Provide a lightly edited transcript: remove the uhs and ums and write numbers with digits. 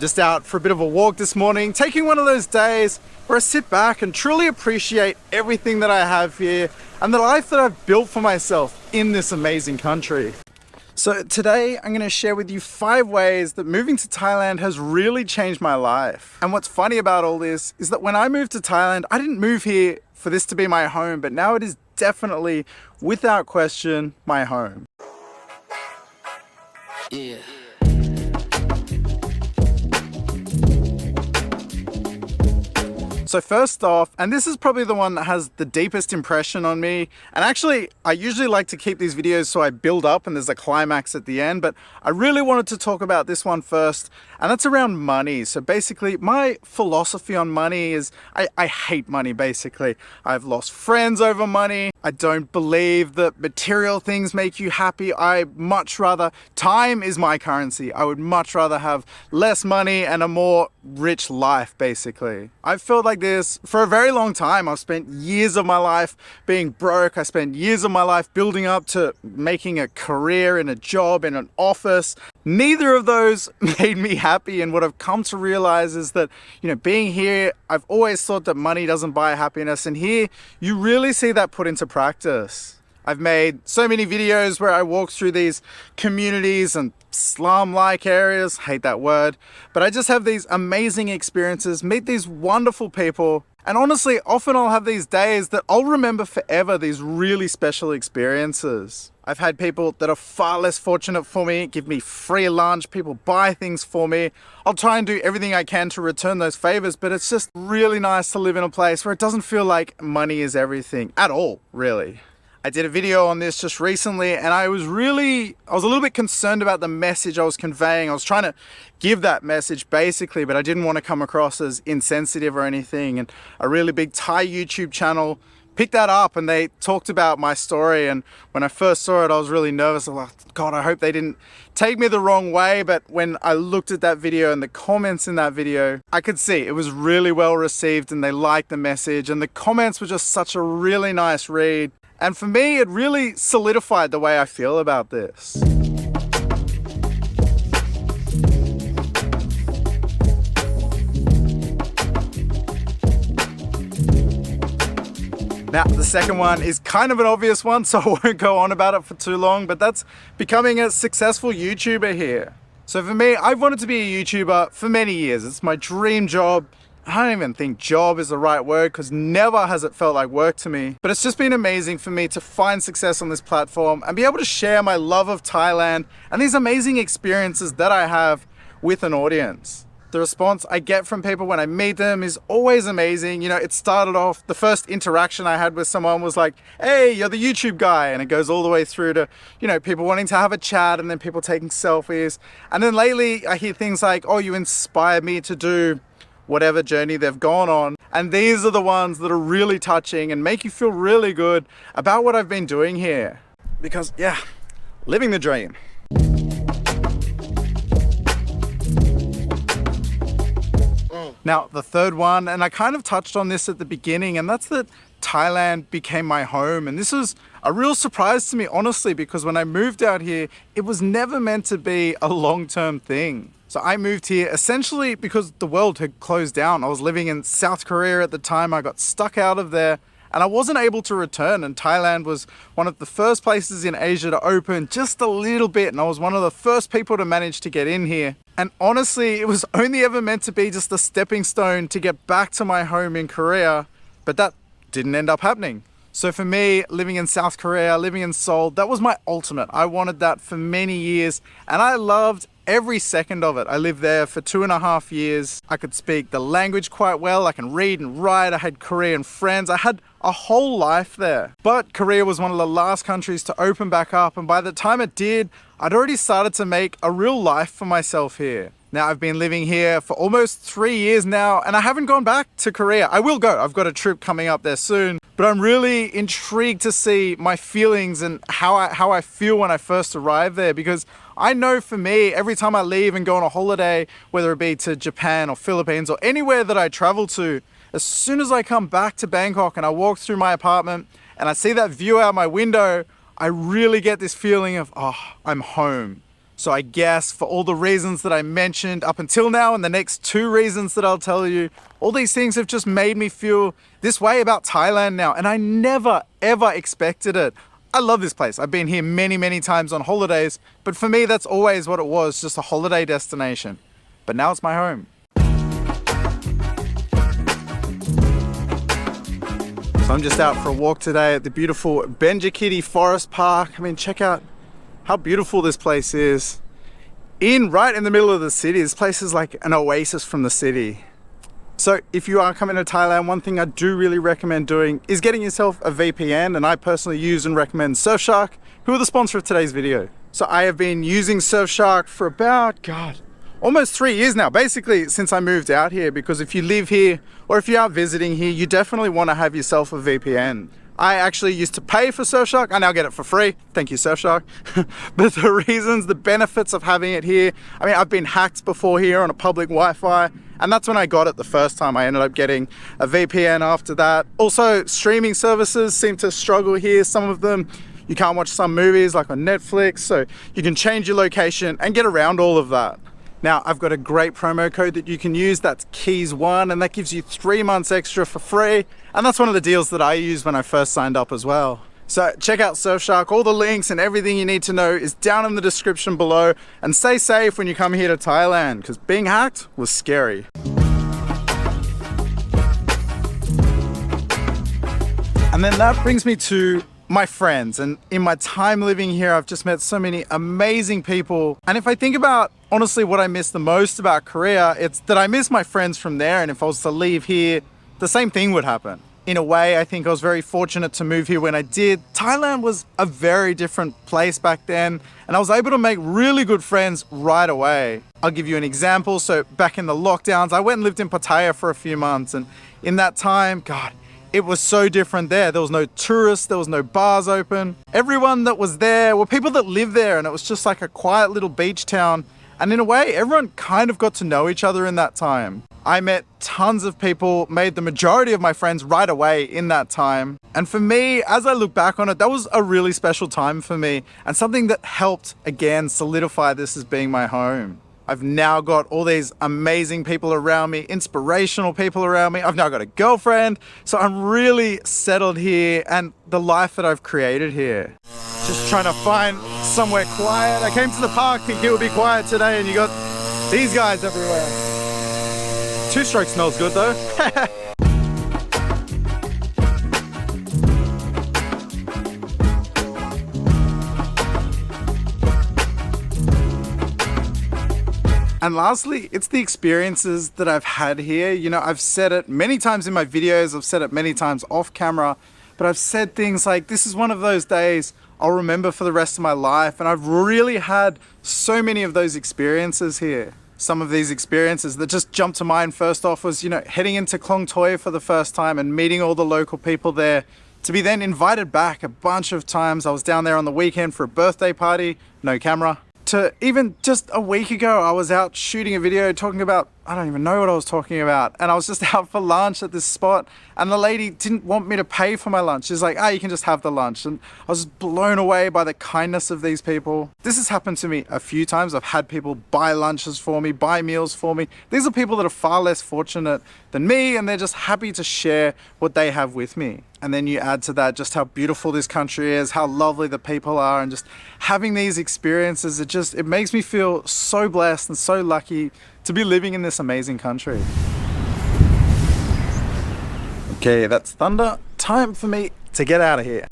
Just out for a bit of a walk this morning, taking one of those days where I sit back and truly appreciate everything that I have here and the life that I've built for myself in this amazing country. So today I'm going to share with you 5 ways that moving to Thailand has really changed my life. And what's funny about all this is that when I moved to Thailand, I didn't move here for this to be my home, but now it is definitely, without question, my home. Yeah. So first off, and this is probably the one that has the deepest impression on me, and actually I usually like to keep these videos so I build up and there's a climax at the end, but I really wanted to talk about this one first, and that's around money. So basically my philosophy on money is I hate money basically. I've lost friends over money. I don't believe that material things make you happy. I much rather, time is my currency. I would much rather have less money and a more rich life basically. I've felt like this for a very long time. I've spent years of my life being broke. I spent years of my life building up to making a career in a job in an office. Neither of those made me happy, and what I've come to realize is that, being here, I've always thought that money doesn't buy happiness, and here you really see that put into practice. I've made so many videos where I walk through these communities and slum-like areas, hate that word, but I just have these amazing experiences, meet these wonderful people, and honestly, often I'll have these days that I'll remember forever, these really special experiences. I've had people that are far less fortunate for me give me free lunch, people buy things for me. I'll try and do everything I can to return those favors, but it's just really nice to live in a place where it doesn't feel like money is everything at all, really. I did a video on this just recently, and I was a little bit concerned about the message I was conveying. I was trying to give that message basically, but I didn't want to come across as insensitive or anything. And a really big Thai YouTube channel picked that up and they talked about my story. And when I first saw it, I was really nervous. I was like, God, I hope they didn't take me the wrong way. But when I looked at that video and the comments in that video, I could see it was really well received and they liked the message. And the comments were just such a really nice read. And for me, it really solidified the way I feel about this. Now, the second one is kind of an obvious one, so I won't go on about it for too long, but that's becoming a successful YouTuber here. So for me, I've wanted to be a YouTuber for many years. It's my dream job. I don't even think job is the right word because never has it felt like work to me. But it's just been amazing for me to find success on this platform and be able to share my love of Thailand and these amazing experiences that I have with an audience. The response I get from people when I meet them is always amazing. It started off, the first interaction I had with someone was like, hey, you're the YouTube guy. And it goes all the way through to, people wanting to have a chat and then people taking selfies. And then lately I hear things like, oh, you inspired me to do whatever journey they've gone on. And these are the ones that are really touching and make you feel really good about what I've been doing here. Because yeah, living the dream. Now, the third one, and I kind of touched on this at the beginning, and that's that Thailand became my home. And this was a real surprise to me, honestly, because when I moved out here, it was never meant to be a long-term thing. So I moved here essentially because the world had closed down. I was living in South Korea at the time. I got stuck out of there and I wasn't able to return. And Thailand was one of the first places in Asia to open just a little bit. And I was one of the first people to manage to get in here. And honestly, it was only ever meant to be just a stepping stone to get back to my home in Korea. But that didn't end up happening. So for me, living in South Korea, living in Seoul, that was my ultimate. I wanted that for many years and I loved every second of it. I lived there for 2.5 years. I could speak the language quite well. I can read and write. I had Korean friends. I had a whole life there. But Korea was one of the last countries to open back up. And by the time it did, I'd already started to make a real life for myself here. Now I've been living here for almost 3 years now and I haven't gone back to Korea. I will go. I've got a trip coming up there soon. But I'm really intrigued to see my feelings and how I feel when I first arrive there, because I know for me, every time I leave and go on a holiday, whether it be to Japan or Philippines or anywhere that I travel to, as soon as I come back to Bangkok and I walk through my apartment and I see that view out my window, I really get this feeling of, oh, I'm home. So I guess for all the reasons that I mentioned up until now and the next 2 reasons that I'll tell you, all these things have just made me feel this way about Thailand now, and I never ever expected it. I love this place. I've been here many times on holidays, but for me that's always what it was, just a holiday destination. But now it's my home. So I'm just out for a walk today at the beautiful Bangkok Forest Park. I mean, check out how beautiful this place is. Right in the middle of the city. This place is like an oasis from the city. So if you are coming to Thailand, one thing I do really recommend doing is getting yourself a VPN, and I personally use and recommend Surfshark, who are the sponsor of today's video. So I have been using Surfshark for about, almost 3 years now, basically since I moved out here, because if you live here or if you are visiting here, you definitely want to have yourself a VPN. I actually used to pay for Surfshark. I now get it for free. Thank you, Surfshark. But the benefits of having it here, I mean, I've been hacked before here on a public Wi-Fi, and that's when I got it the first time. I ended up getting a VPN after that. Also, streaming services seem to struggle here. Some of them, you can't watch some movies like on Netflix, so you can change your location and get around all of that. Now, I've got a great promo code that you can use, that's keis1, and that gives you 3 months extra for free. And that's one of the deals that I used when I first signed up as well. So check out Surfshark. All the links and everything you need to know is down in the description below. And stay safe when you come here to Thailand, because being hacked was scary. And then that brings me to my friends, and in my time living here, I've just met so many amazing people. And if I think about honestly what I miss the most about Korea, it's that I miss my friends from there, and if I was to leave here, the same thing would happen. In a way, I think I was very fortunate to move here when I did. Thailand was a very different place back then, and I was able to make really good friends right away. I'll give you an example. So back in the lockdowns, I went and lived in Pattaya for a few months, and in that time, it was so different there. There was no tourists, there was no bars open. Everyone that was there were people that lived there, and it was just like a quiet little beach town. And in a way, everyone kind of got to know each other in that time. I met tons of people, made the majority of my friends right away in that time. And for me, as I look back on it, that was a really special time for me, and something that helped, again, solidify this as being my home. I've now got all these amazing people around me, inspirational people around me. I've now got a girlfriend, so I'm really settled here, and the life that I've created here. Just trying to find somewhere quiet. I came to the park thinking it would be quiet today, and you got these guys everywhere. 2-stroke smells good though. And lastly, it's the experiences that I've had here. You know, I've said it many times in my videos, I've said it many times off camera, but I've said things like, this is one of those days I'll remember for the rest of my life. And I've really had so many of those experiences here. Some of these experiences that just jumped to mind first off was, heading into Klong Toy for the first time and meeting all the local people there, to be then invited back a bunch of times. I was down there on the weekend for a birthday party, no camera. To even just a week ago, I was out shooting a video talking about, I don't even know what I was talking about. And I was just out for lunch at this spot, and the lady didn't want me to pay for my lunch. She's like, you can just have the lunch. And I was blown away by the kindness of these people. This has happened to me a few times. I've had people buy lunches for me, buy meals for me. These are people that are far less fortunate than me, and they're just happy to share what they have with me. And then you add to that just how beautiful this country is, how lovely the people are, and just having these experiences, it makes me feel so blessed and so lucky to be living in this amazing country. Okay, that's thunder. Time for me to get out of here.